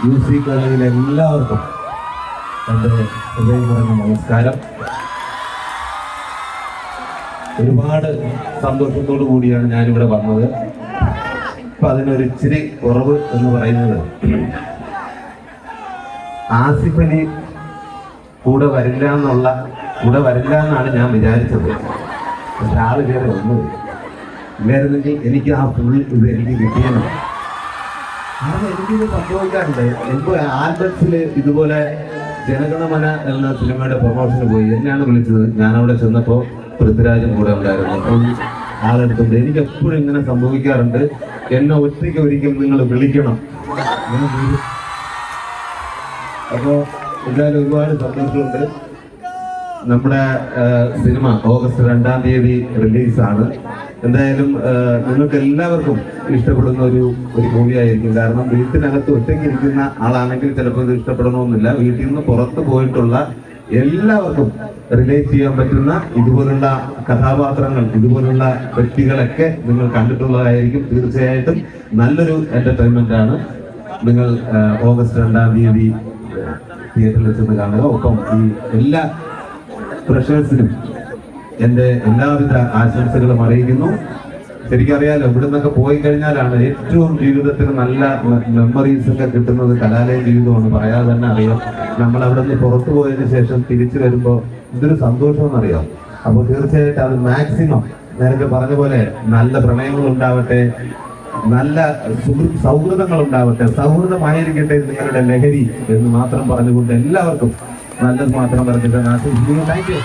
UC കോളേജിലെ എല്ലാവർക്കും എൻ്റെ ഹൃദയം നിറഞ്ഞ നമസ്കാരം. ഒരുപാട് സന്തോഷത്തോടു കൂടിയാണ് ഞാനിവിടെ വന്നത്. അപ്പം അതിനൊരു ഇച്ചിരി കുറവ് എന്ന് പറയുന്നത്, ആസിഫ് അലി കൂടെ വരില്ല എന്നാണ് ഞാൻ വിചാരിച്ചത്. പക്ഷെ ആള് കയറി വന്നത് ഇല്ലായിരുന്നെങ്കിൽ എനിക്ക് ആ ഫുൾ ഇത് എനിക്ക് കിട്ടിയത്. കാരണം എനിക്കിത് സംഭവിക്കാറുണ്ട്. എനിക്ക് ആൽബർട്സിൽ ഇതുപോലെ ജനഗണമന എന്ന സിനിമയുടെ പ്രൊമോഷന് പോയി എന്നെയാണ് വിളിച്ചത്. ഞാനവിടെ ചെന്നപ്പോൾ പൃഥ്വിരാജും കൂടെ ഉണ്ടായിരുന്നു. അപ്പം ആളെടുത്തുണ്ട്. എനിക്ക് എപ്പോഴും ഇങ്ങനെ സംഭവിക്കാറുണ്ട്. എന്നെ ഒറ്റയ്ക്ക് ഒരിക്കലും നിങ്ങൾ വിളിക്കണം. അപ്പോൾ എന്തായാലും ഒരുപാട് സന്തോഷമുണ്ട്. നമ്മുടെ സിനിമ ഓഗസ്റ്റ് 2-ാം തീയതി റിലീസാണ്. എന്തായാലും നിങ്ങൾക്ക് എല്ലാവർക്കും ഇഷ്ടപ്പെടുന്ന ഒരു മൂവി ആയിരിക്കും. കാരണം വീട്ടിനകത്ത് ഒറ്റയ്ക്ക് ഇരിക്കുന്ന ആളാണെങ്കിൽ ചിലപ്പോൾ ഇത് ഇഷ്ടപ്പെടണമെന്നില്ല. വീട്ടിൽ നിന്ന് പുറത്ത് പോയിട്ടുള്ള എല്ലാവർക്കും റിലേറ്റ് ചെയ്യാൻ പറ്റുന്ന ഇതുപോലുള്ള കഥാപാത്രങ്ങൾ, ഇതുപോലുള്ള വ്യക്തികളൊക്കെ നിങ്ങൾ കണ്ടിട്ടുള്ളതായിരിക്കും. തീർച്ചയായിട്ടും നല്ലൊരു എന്റർടൈൻമെന്റ് ആണ്. നിങ്ങൾ ഓഗസ്റ്റ് 2-ാം തീയതി തിയേറ്ററിൽ ചെന്ന് കാണുക. ഒപ്പം ഈ എല്ലാ പ്രഷേഴ്സിനും എൻ്റെ എല്ലാവിധ ആശംസകളും അറിയിക്കുന്നു. ശരിക്കറിയാലോ, ഇവിടെ നിന്നൊക്കെ പോയി കഴിഞ്ഞാലാണ് ഏറ്റവും ജീവിതത്തിന് നല്ല മെമ്മറീസ് ഒക്കെ കിട്ടുന്നത്. കലാലയ ജീവിതമാണ്, പറയാതെ തന്നെ അറിയാം. നമ്മൾ അവിടെ നിന്ന് പുറത്തു പോയതിനു ശേഷം തിരിച്ചു വരുമ്പോൾ ഇതൊരു സന്തോഷമെന്നറിയാം. അപ്പോൾ തീർച്ചയായിട്ടും അത് മാക്സിമം നേരത്തെ പറഞ്ഞ പോലെ നല്ല പ്രണയങ്ങൾ ഉണ്ടാവട്ടെ, നല്ല സൗഹൃദങ്ങൾ ഉണ്ടാവട്ടെ, സൗഹൃദമായിരിക്കട്ടെ നിങ്ങളുടെ ലഹരി എന്ന് മാത്രം പറഞ്ഞുകൊണ്ട് എല്ലാവർക്കും നല്ലത് മാത്രം പറഞ്ഞിട്ട് താങ്ക് യു.